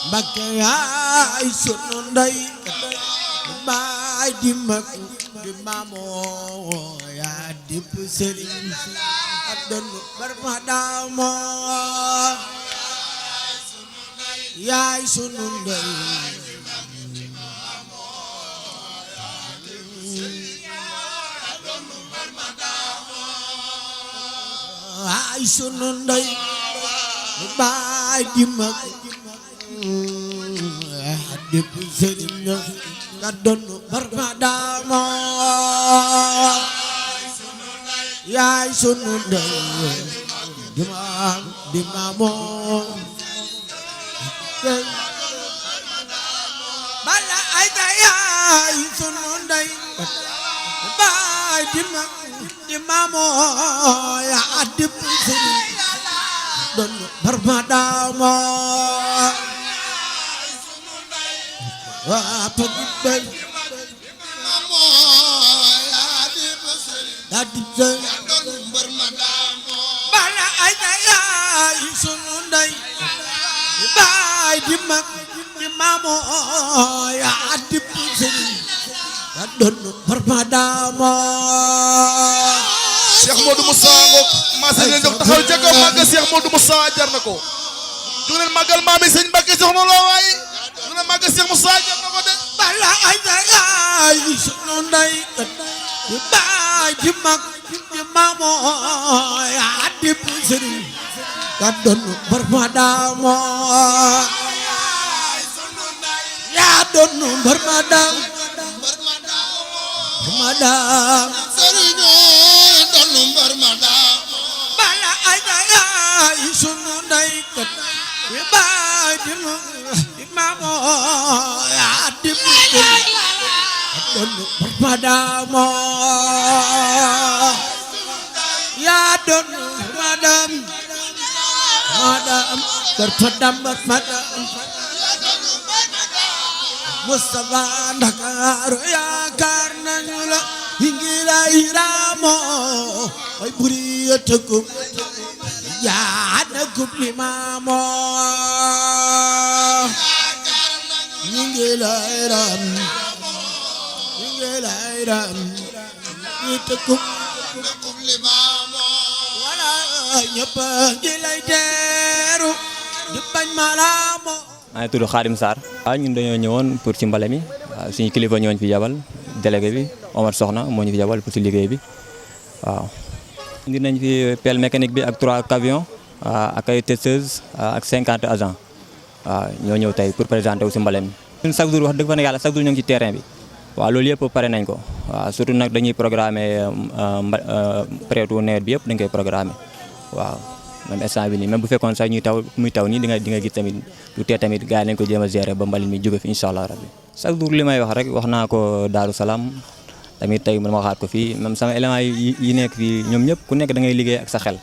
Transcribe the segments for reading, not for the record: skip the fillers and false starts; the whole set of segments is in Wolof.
Mbakke yaay sunu ndey baay di mag di maamoo yaa dip sëriñ adonu barmadaamo yaay sunu ndey yaay sunu ndey baay di mag dip sëriñ adonu barmadaamo yaay sunu ndey di maamoo bala ay yaay sunu ndey baay di maamoo yaa dip sëriñ adonu barmadaamo waa pagi bay daa di jël bala ay yaay sunu ndey baay di mag di maamoo yaa dip sëriñ adonu barmadaamo Cheikh Modou Moussa ngoog maa leen jox taxaw ca kaw màggal Cheikh Modou Moussa jar na ko ju leen màggal maami sëñ Mbacke soxna loo waay ju leen màggal Cheikh Moussa jar na ko de bala ay yaay sunu ndey baay di mag di maamoo yaa dip sëriñ adonu barmadaamo yaa donu barmadaamo sëriñu donu barmadaamo bala ay yaay sunu ndey baay di maamoo yaa dip sëriñ adonu barmadaamo yaa donu madam terpedam madam Mustafa Ndakaaru yaakaar nañu la hingira iramo ay buri yëtëgum yaana gub limamo hingira iram yëtëgum wala ñëpp ngi lay teeru di bañ malaamo. maa ngi tudd Khadim Sarr. waaw ñun dañoo ñëwoon pour ci mbale mi waaw suñu kilifa ñooñu fi yabal délégué bi Omar Soxna moo ñu fi yabal pour ci liggéey bi waaw. indi nañ fi pelle mécanique bi ak 3 camions ak ay testeuses ak 50 agents waaw ñoo ñëw tey pour présenter wu si mbale mi. ñun chaque jour wax dëgg fa ne yàlla chaque jour ñoo ngi ci terrain bi waaw loolu yëpp pare nañ ko waaw surtout nag dañuy programmer période nawet bi yëpp dañ koy programmer waaw. même instant bi nii même bu fekkoon sax muy taw nii di nga gis tamit lu tee tamit gars yi nañ ko jéem a gérer ba mbalit mi jóge fi incha allah rabbi chaque jour li may wax rek wax naa ko Daaru Salaam tamit tey ma waxaat ko fii même sama élément yi nekk fii ñoom ñëpp ku nekk da ngay liggéey ak sa xel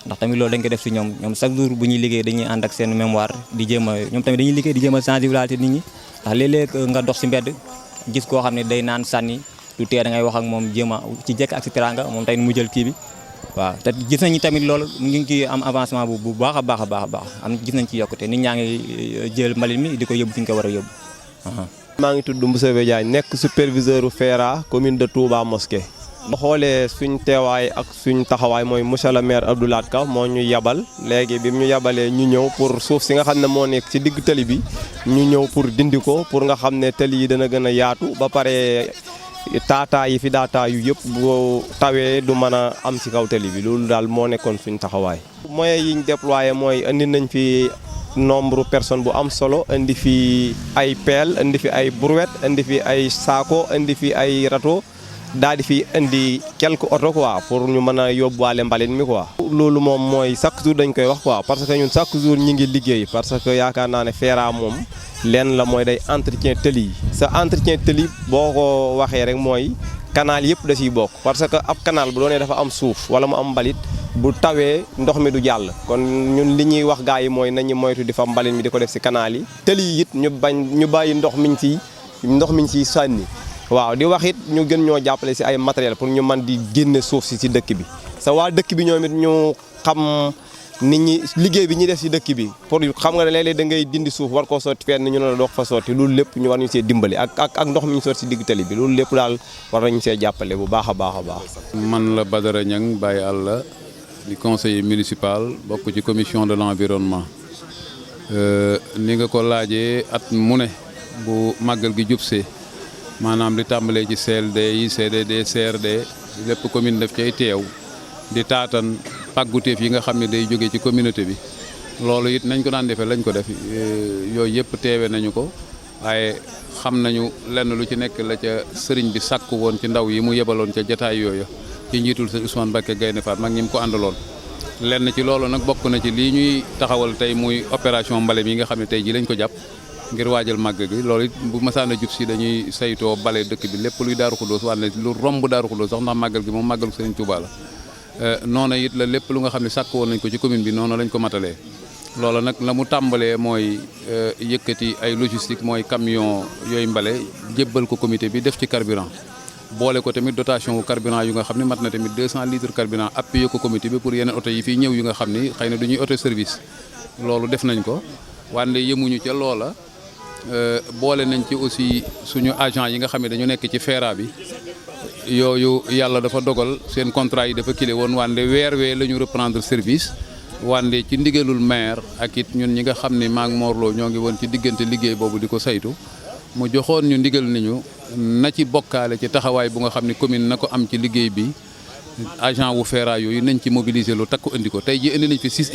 ndax tamit loolu dañ ko def si ñoom chaque jour bu ñuy liggéey dañuy ànd ak seen mémoire di jéem a ñoom tamit dañuy liggéey di jéem a sensibiliser nit ñi ndax léeg-léeg nga dox si mbedd gis koo xam ne day naan sànni lu tee da ngay wax ak moom jéem a ci jekk ak si teranga moom tamit mu jël kii bi waaw te gis nañu tamit loolu ñu ngi ci am avancement bu baax a baax a baax am gis nañ ci yokkute nit ñaa ngi jël mbalit mi di ko yóbbu fi ñu ko war a yóbbu. maa ngi tudd Moussa Diagne nekk superviseur FERA commune de Touba Mosquée. boo xoolee suñ teewaay ak suñ taxawaay mooy monsieur le maire Abdou Lahad Ka moo ñu yabal léegi bi mu ñu yabalee ñu ñëw pour suuf si nga xam ne moo nekk ci digg tali bi ñu ñëw pour dindi ko pour nga xam ne tali yi dana gën a yaatu ba pare. taataa yi fi daataa yu yëpp boo tawee du mën a am ci kaw tali bi loolu daal moo nekkoon suñ taxawaay. moyens yi ñu déployé mooy indi nañ fi nombre personne bu am solo indi fi ay pelle indi fi ay brouette indi fi ay saako indi fi ay râteau daal di fi indi quelques oto quoi pour ñu mën a yóbbuwaale mbalit mi quoi. loolu moom mooy chaque jour dañ koy wax quoi parce que ñun chaque jour ñi ngi liggéey parce que yaakaar naa ne FERA moom. lenn la mooy day entretien tëli yi sa entretien tëli boo ko waxee rek mooy canal yëpp da ciy bokk parce que ab canal bu doonee dafa am suuf wala mu am mbalit bu tawee ndox mi du jàll kon ñun li ñuy wax gars yi mooy nañu moytu di fa mbalit mi di ko def ci canal yi tëli yi it ñu bàyyi ndox miñ ciy sànni waaw di wax it ñu gën ñoo jàppale ci ay matériel pour ñu mën di génne suuf si ci dëkk bi sa waa dëkk bi ñoom it ñu xam nit ñi liggéey bi ñuy def si dëkk bi pour xam nga ne léeg-léeg da ngay dindi suuf war koo sotti fenn ñu ne la dox fa sotti loolu lépp ñu war ñu see dimbali ak ndox mi ñu sotti si digg tali bi loolu lépp daal war nañu see jàppale bu baax a baax a baax. man la Badara Niang Baye Alla di conseiller municipal bokk ci commission de l'environnement ni nga ko laajee at mu ne bu màggal gi jubsee maanaam li tàmbalee ci CLD yi CDD CRD lépp commune daf cay teew di taatan pàgguteef yi nga xam ne day jóge ci communauté bi loolu it nañ ko daan defee lañ ko def yooyu yëpp teewe nañu ko waaye xam nañu lenn lu ci nekk la ca sëriñ bi sàkku woon ci ndaw yi mu yebaloon ca jataay yooyu ci njiitul sëñ Ousmane Mbacké Gaïndé Fatma mag ñi mu ko àndaloon lenn ci loolu nag bokk na ci lii ñuy taxawal tey muy opération mbale mi nga xam ne tey ji lañ ko jàpp ngir waajal màgg gi loolu it bu masaana jub si dañuy saytoo bale dëkk bi lépp luy Daaru Xudoos wànne lu romb Daaru Xudoos sax ndax màggal gi moom màggalu Sëriñ Tuubaa la noonu it la lépp lu nga xam ne sàkk woon nañ ko ci commune bi noonu lañ ko matalee loolu nag la mu tàmbalee mooy yëkkati ay logistique mooy camion yooyu mbale jébbal ko comité bi def ci carburant boole ko tamit dotation wu carburant yu nga xam ne mat na tamit 200 litres carburant appuyé ko comité bi pour yeneen oto yi fii ñëw yu nga xam ni xëy na du ñuy auto service loolu def nañ ko wante yemuñu ca loola boole nañ ci aussi suñu agent yi nga xam ne dañu nekk ci FERA bi yooyu yàlla dafa dogal seen contrat yi dafa kile woon wande weer wee la ñu reprendre service wande ci ndigalul maire ak it ñun ñi nga xam ne maak Morlo ñoo ngi woon ci diggante liggéey boobu di ko saytu mu joxoon ñu ndigal niñu na ci bokkaale ci taxawaay bu nga xam ne commune na ko am ci liggéey bi agent wu FERA yooyu nañ ci mobiliser lu takku indi ko tey ji indi nañ fi 6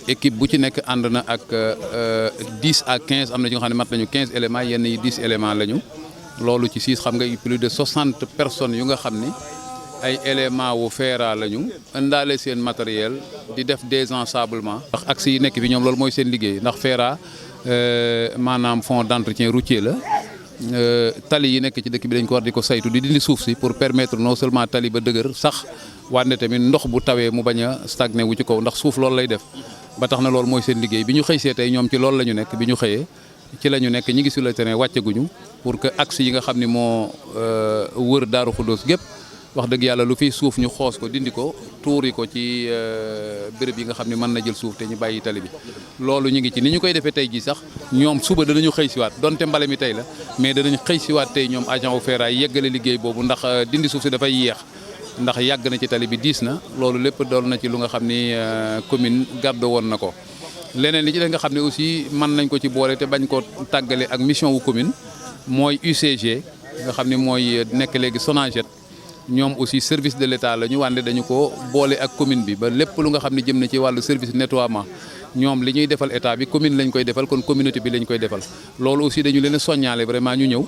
équipe bu ci nekk ànd na ak 10 à 15 am na ci nga xam ne mat nañu 15 éléments yenn yi 10 éléments lañu loolu ci 6 xam nga plus de 60 personnes yu nga xam ni ay éléments wu FERA lañu indaale seen matériel di def désensablement. ndax axe yi nekk fi ñoom loolu mooy seen liggéey ndax FERA maanaam fonds d'entretien routier la tali yi nekk ci dëkk bi dañ ko war di ko saytu di dindi suuf si pour permettre non seulement tali ba dëgër sax wante tamit ndox bu tawee mu bañ a stagné wu ci kaw ndax suuf loolu lay def. ba tax na loolu mooy seen liggéey bi ñu xëy see tey ñoom ci loolu la ñu nekk bi ñu xëyee ci la ñu nekk ñi ngi sur le terrain wàccaguñu pour que axe yi nga xam ni moo wër Daaru Xudoos gépp wax dëgg yàlla lu fiy suuf ñu xoos ko dindi ko tuuri ko ci béréb yi nga xam ne mën na jël suuf te ñu bàyyi tali bi loolu ñu ngi ci ni ñu koy defee tey jii sax ñoom suba danañu xëy siwaat donte mbale mi tey la mais danañ xëy siwaat tey ñoom agent wu FERA yi yeggale liggéey boobu ndax dindi suuf si dafay yéex ndax yàgg na ci tali bi diis na loolu lépp doon na ci lu nga xam ni commune gàddu woon na ko leneen li ci def nga xam ne aussi mën nañ ko ci boole te bañ ko tàggale ak mission wu commune mooy UCG nga xam ne mooy nekk léegi Sonaged ñoom aussi service de l'État la ñu wànde dañu ko boole ak commune bi ba lépp lu nga xam ne jëm na ci wàllu service nettoiement ñoom li ñuy defal état bi commune lañ koy defal kon communauté bi lañ koy defal loolu aussi dañu leen a soññaale vraiment ñu ñëw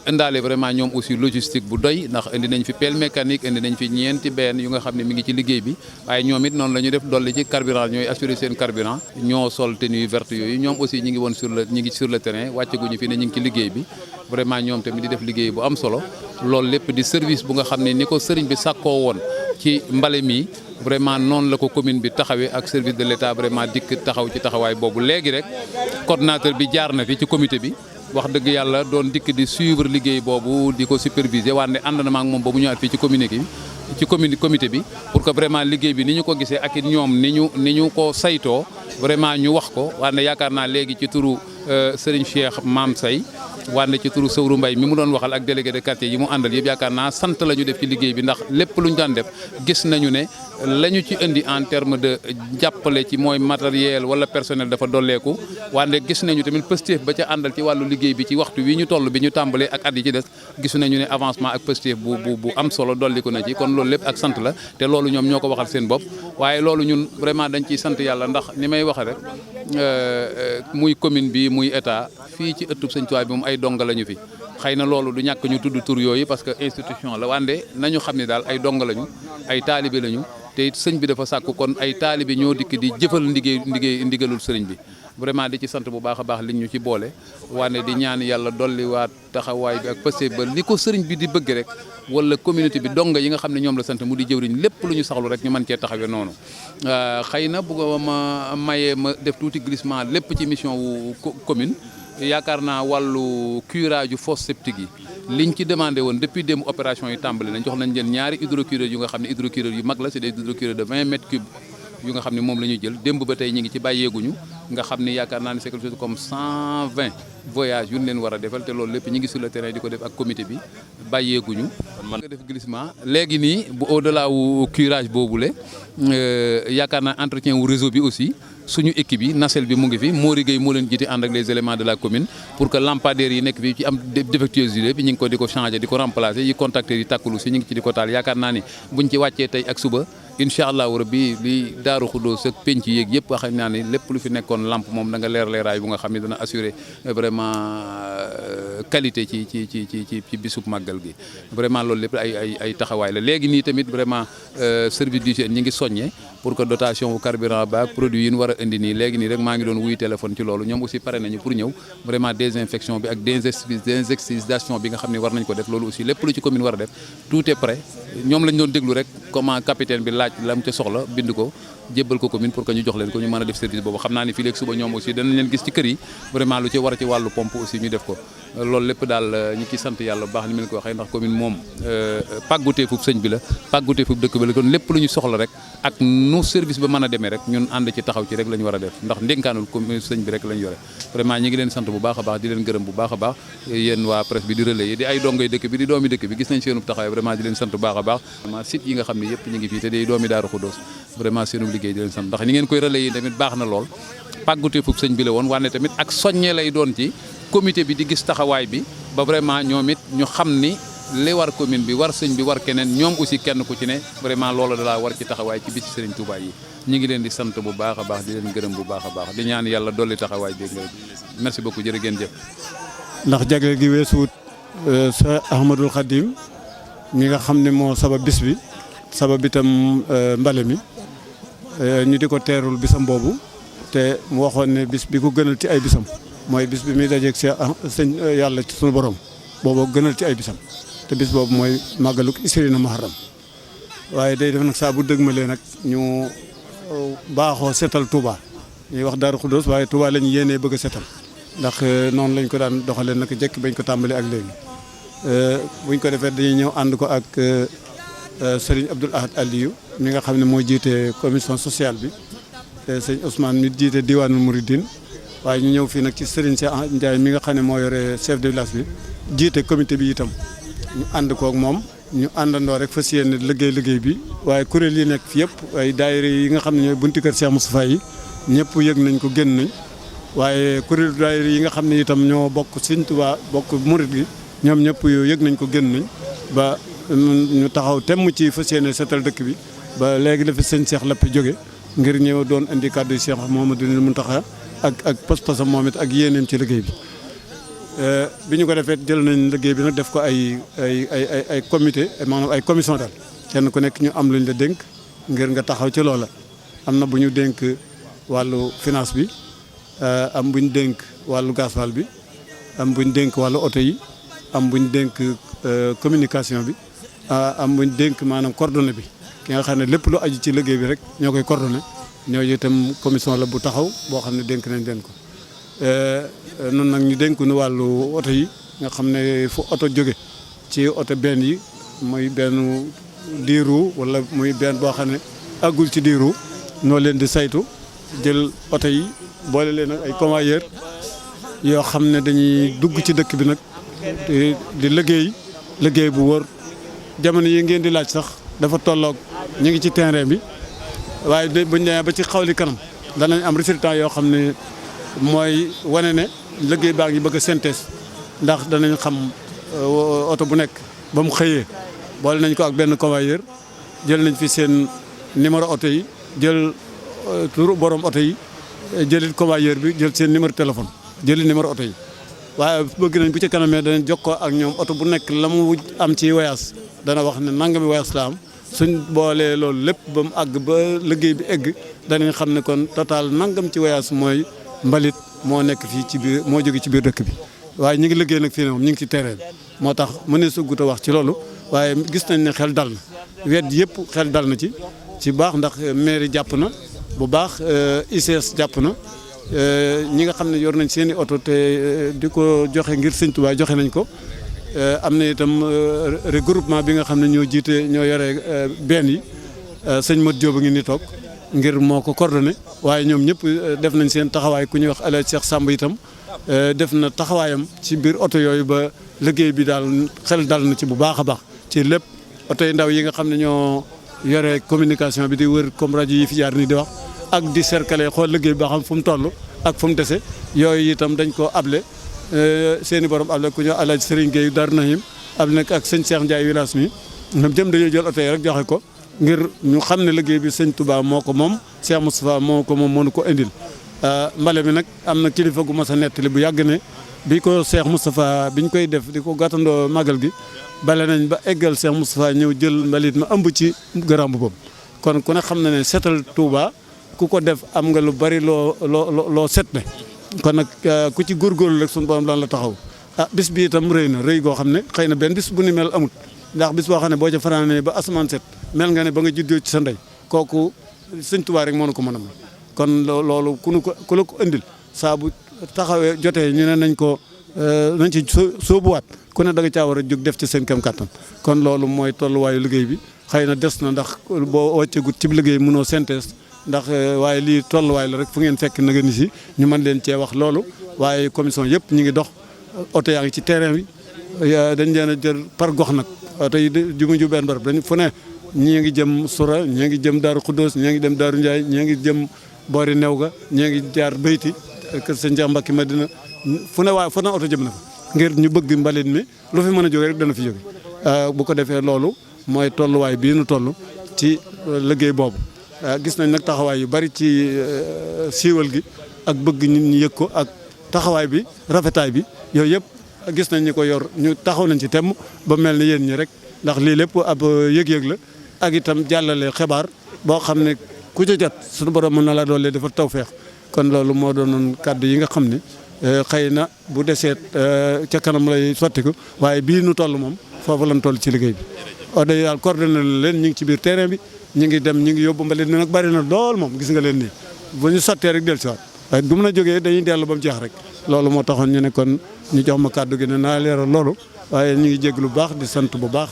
indaale vraiment ñoom aussi logistique bu doy ndax indi nañ fi pelle mécanique indi nañ fi ñeenti benn yu nga xam ne mi ngi ci liggéey bi waaye ñoom it noonu la ñu def dolli ci carburant ñooy assurer seen carburant ñoo sol tenue verte yooyu ñoom aussi ñi ngi woon ñi ngi sur le terrain wàcceguñu fi ne ñi ngi ci liggéey bi vraiment ñoom tamit di def liggéey bu am solo loolu lépp di service bu nga xam ne ni ko sëriñ bi sàkkoo woon ci mbale mi vraiment noonu la ko commune bi taxawee ak service de l'État vraiment dikk taxaw ci taxawaay boobu léegi rek coordonnateur bi jaar na fi ci comité bi wax dëgg yàlla doon dikk di suivre liggéey boobu di ko superviser wante ànd na ma ak moom ba mu ñëwaat fii ci comité bi pour que vraiment liggéey bi ni ñu ko gisee ak it ñoom ni ñu ko saytoo vraiment ñu wax ko wante yaakaar naa léegi ci turu Serigne Cheikh Mame Say wante ci turu Sowru Mbaye mi mu doon waxal ak délégué de quartier yi mu àndal yëpp yaakaar naa sant la ñu def ci liggéey bi ndax lépp lu ñu daan def gis nañu ne la ñu ci indi en terme de jàppale ci mooy matériel wala personnel dafa dolleeku wante gis nañu tamit pëstéef ba ca àndal ci wàllu liggéey bi ci waxtu wi ñu toll bi ñu tàmbalee ak at yi ci des gis nañu ne avancement ak pëstéef bu am solo dolliku na ci kon loolu lépp ak sant la te loolu ñoom ñoo ko waxal seen bopp waaye loolu ñun vraiment dañ ciy sant yàlla ndax ni may waxe rek muy commune bi muy état fii ci ëttub Sëñ Tuubaa bi moom ay donga lañu fi xëy na loolu du ñàkk ñu tudd tur yooyu parce que institution la wande nañu xam ne daal ay donga lañu ay taalibe lañu te it sëñ bi dafa sàkk kon ay taalibe ñoo dikk di jëfal ndigalul sëriñ bi vraiment di ci sant bu baax a baax li ñu ci boole wane di ñaan yàlla dolliwaat taxawaay bi ak passé ba li ko sëriñ bi di bëgg rek wala communauté bi donga yi nga xam ne ñoom la sant mu di jëwriñ lépp lu ñu saxlu rek ñu mën cee taxawee noonu xëy na bu ma mayee ma def tuuti glissement lépp ci mission wu commune yaakaar naa wàllu curage yu fosse septique yi liñ ci demandé woon depuis démb opération yi tàmbali nañ jox nañ leen ñaari hydrocureur yu nga xam ne hydrocureur yu mag la c'est des hydrocureurs de 20 mètres cubes yu nga xam ne moom la ñuy jël démb ba tey ñi ngi ci bàyyeeguñu nga xam ni yaakaar naa ne c'est quelque chose comme 120 voyages yu ñu leen war a defal te loolu lépp ñi ngi sur le terrain di ko def ak comité bi bàyyeeguñu. man nga def glissement léegi nii bu au delà wu curage boobule yaakaar naa entretien wu réseau bi aussi suñu équipe yi Nacelle bi mu ngi fi Mori Gueye moo leen jiite ànd ak les éléments de la commune pour que lampadaires yi nekk fi ci am défectuosité bi ñu ngi ko di ko changer di ko remplacer yi contacteurs yi tàkkalu si ñu ngi ci di ko taal yaakaar naa ni buñ ci wàccee tey ak suba incha allahu rabbi li Daaru Xuddoos ak penc yeeg yëpp xam naa ni lépp lu fi nekkoon lampe moom da nga leeraay bu nga xam ne dana assurer vraiment qualité ci bisub màggal gi vraiment loolu lépp ay taxawaay la léegi nii tamit vraiment service d'hygiène ñi ngi soññe pour que dotation wu carburant ba ak produit yi ñu war a indi nii léegi nii rek maa ngi doon wuy téléphone ci loolu ñoom aussi pare nañu pour ñëw vraiment désinfection bi ak désinsectisation bi nga xam ne war nañ ko def loolu aussi lépp lu ci commune war a def tout est prêt ñoom lañ doon déglu rek comment capitaine bi laaj lam ca soxla bind ko jébbal ko commune pour que ñu jox leen ko ñu mën a def service boobu xam naa ni fii léegi suba ñoom aussi danañ leen gis ci kër yi vraiment lu ci war a ci wàllu pompe aussi ñu def ko loolu lépp daal ñi ci sant yàlla bu baax ni ma leen ko waxee ndax commune moom pàgguteefub sëñ bi la pàgguteefub dëkk bi la kon lépp lu ñu soxla rek ak nu service ba mën a demee rek ñun ànd ci taxaw ci rek la ñu war a def ndax ndénkaanul commune sëñ bi rek la ñu yore vraiment ñi ngi leen sant bu baax a baax di leen gërëm bu baax a baax yéen waa presse bi di relais yi di ay dongoy dëkk bi di doomi dëkk bi gis nañ seenub taxawaay vraiment di leen sant bu baax a baax vraiment site yi nga xam ne yëpp ñu ngi fii te day doomi Daaru Xuddoos vraiment seenub liggéey di leen sant ndax ni ngeen koy relais yi tamit baax na lool pàgguteefub sëñ bi la woon wane tamit ak soññe lay doon ci comité bi di gis taxawaay bi ba vraiment ñoom it ñu xam ni li war commune bi war sëñ bi war keneen ñoom aussi kenn ku ci ne vraiment loolu da laa war ci taxawaay ci bis Serigne Touba yi ñu ngi leen di sant bu baax a baax di leen gërëm bu baax a baax di ñaan yàlla dolli taxawaay bi nga merci beaucoup jërë ngeen jëf. ndax jagle gi weesuwut sa Ahmadul Khadim mi nga xam ne moo sabab bis bi sabab itam mbale mi ñu di ko teerul bisam boobu te mu waxoon ne bis bi ko gënal ci ay bisam mooy bis bi muy dajeeg sëñ yàlla ci sunu borom boobu gënal ci ay bisam te bis boobu mooy màggaluk Isrina Muharram waaye day def nag saa bu dëgmalee nag ñu baaxoo setal Touba ñuy wax Daaru Xuddoos waaye Touba lañu yéenee bëgg a setal ndax noonu lañ ko daan doxalee nag jekk bañ ko tàmbalee ak léegi buñ ko defee dañuy ñëw ànd ko ak Serigne Abdoul Ahad Aliou mi nga xam ne moo jiite commission sociale bi sëñ Ousmane mi jiite diwaanul Mouridine waaye ñu ñëw fii nag ci Serigne Cheikh Ndiaye mi nga xam ne moo yore chef de village bi jiite comité bi itam ñu ànd koog moom ñu àndandoo rek fas yéene liggéey bi waaye kuréel yi nekk fi yëpp ay daayira yi nga xam ne ñooy bunti kër Cheikh Moustapha yi ñëpp yëg nañ ko génn nañ waaye kuréel daayira yi nga xam ne itam ñoo bokk Sëñ Tuubaa bokk murid gi ñoom ñëpp yëg nañ ko génn nañ ba ñu taxaw temm ci fas yéene setal dëkk bi ba léegi la fi sëñ Cheikh Lappé jóge ngir ñëw doon indi kàddu Cheikh Mouhamadou Mountakha ak pas-pasam moom it ak yéeneem ci liggéey bi ñu ko defee jël nañ liggéey bi nag def ko ay comité maanaam ay commission daal kenn ku nekk ñu am luñ la dénk ngir nga taxaw ci loola am na bu ñu dénk wàllu finance bi am bu ñu dénk wàllu gasoil bi am bu ñu dénk wàllu oto yi am bu ñu dénk communication bi am bu ñu dénk maanaam coordonné bi ki nga xam ne lépp lu aju ci liggéey bi rek ñoo koy coordonné ñooñu itam commission la bu taxaw boo xam ne dénk nañ leen ko noonu nag ñu dénk nu wàllu oto yi nga xam ne fu oto jóge ci oto benn yi muy benn diiru wala muy benn boo xam ne àggul ci diiru noo leen di saytu jël oto yi boole leen ak ay convoyeur yoo xam ne dañuy dugg ci dëkk bi nag di liggéey bu wóor jamono yi ngeen di laaj sax dafa tolloog ñu ngi ci terrain bi waaye buñ demee ba ci xawli kanam danañ am résultat yoo xam ne mooy wane ne liggéey baa ngi bëgg a synthèse ndax danañ xam oto bu nekk ba mu xëyee boole nañ ko ak benn convoyeur jël nañ fi seen numéro oto yi jël turu borom oto yi jëlit convoyeur bi jël seen numéro téléphone jëlit numéro oto yi waaye bëgg nañ bu ci kanamee danañ jokkoo ak ñoom oto bu nekk la mu am ci voyage dana wax ne nangami voyage la am suñ boolee loolu lépp ba mu àgg ba liggéey bi egg danañ xam ne kon total nangam ci voyage mooy mbalit moo nekk fii ci biir moo jóge ci biir dëkk bi waaye ñu ngi liggéey nag fii ne moom ñu ngi ci terrain moo tax mënee sugut a wax ci loolu waaye gis nañ ne xel dal na wet yëpp xel dal na ci baax ndax mairie jàpp na bu baax ICS jàpp na ñi nga xam ne yor nañ seen i oto te di ko joxe ngir Sëñ Tuubaa joxe nañ ko am na itam regroupement bi nga xam ne ñoo jiite ñoo yore benn yi sëñ Modou Diop a ngi ni toog ngir moo ko coordonné waaye ñoom ñëpp def nañ seen taxawaay ku ñuy wax El Hadj Cheikh Samb itam def na taxawaayam ci biir oto yooyu ba liggéey bi daal xel dal na ci bu baax a baax ci lépp oto yi ndaw yi nga xam ne ñoo yore communication bi di wër comme rajo yi fi jaar nii di wax ak di cercaler xool liggéey bi ba xam fu mu toll ak fu mu dese yooyu itam dañ koo able seen i borom able ku ñëw El Hadj Serigne Gueye Darou Nahim able nag ak sëñ Cheikh Ndiaye village mi ñoom jëm dañoo jël oto yi rek joxe ko ngir ñu xam ne liggéey bi sëñ Touba moo ko moom Cheikh Moustapha moo ko moom moo nu ko indil mbale mi nag am na kilifa gu mas a nettali bu yàgg ne bi ko Cheikh Moustapha biñ koy def di ko gàttandoo màggal gi bale nañ ba eggal Cheikh Moustapha ñëw jël mbalit ma ëmb ci garam boobu kon ku ne xam na ne setal Touba ku ko def am nga lu bari loo set ne kon nag ku ci góorgóorlu rek suñu borom daan la taxaw bis bi itam rëy na rëy goo xam ne xëy na benn bis bu ni mel amut ndax bis boo xam ne boo ca fanaanee ba asamaan set mel nga ne ba nga juddoo ci sa ndey kooku sëñ Touba rek moo na ko mën a mel kon loolu ku la ko indil saa bu taxawee jotee ñu ne nañ ci sóobuwaat ku ne da nga caa war a jóg def ci seen kam kattan kon loolu mooy tolluwaayu liggéey bi xëy na des na ndax boo wàcceegut ci liggéey mënoo synthèse ndax waaye lii tolluwaay la rek fu ngeen fekk na nga ni si ñu mën leen cee wax loolu waaye commission yëpp ñu ngi dox oto yaa ngi ci terrain bi dañ leen a jël par gox nag oto yi jumu ju benn barab dañ fu ne ñii ngi jëm Sura ñii ngi jëm Daaru Xuddoos ñii ngi dem Daaru Ndiaye ñii ngi jëm boori Newga ñii ngi jaar Beyti kër sëñ Cheikh Mbacke Madina fu ne oto jëm na fa ngir ñu bëgg mbalit mi lu fi mën a jóge rek dana fi jóge bu ko defee loolu mooy tolluwaay bii nu toll ci liggéey boobu gis nañ nag taxawaay yu bari ci siiwal gi ak bëgg nit ñi yëg ko ak taxawaay bi rafetaay bi yooyu yëpp gis nañ ñi ko yor ñu taxaw nañ ci temm ba mel ni yéen ñi rek ndax lii lépp ab yëg-yëg la ak itam jàllale xibaar boo xam ne ku ca jot suñu borom mën na la doole dafa tawfeex kon loolu moo doonoon kàddu yi nga xam ne xëy na bu deseet ca kanam lay sottiku waaye bii nu toll moom foofu lañ toll ci liggéey bi. oto yi daal coordonné leen ñu ngi ci biir terrain bi ñu ngi dem ñu ngi yóbbu mbalit mi nag bari na lool moom gis nga leen nii bu ñu sottee rek dellusiwaat waaye du mën a jógee dañuy dellu ba mu jeex rek loolu moo taxoon ñu ne kon ñu jox ma kàddu gi ne naa leeral loolu waaye ñu ngi jégg lu baax di sant bu baax.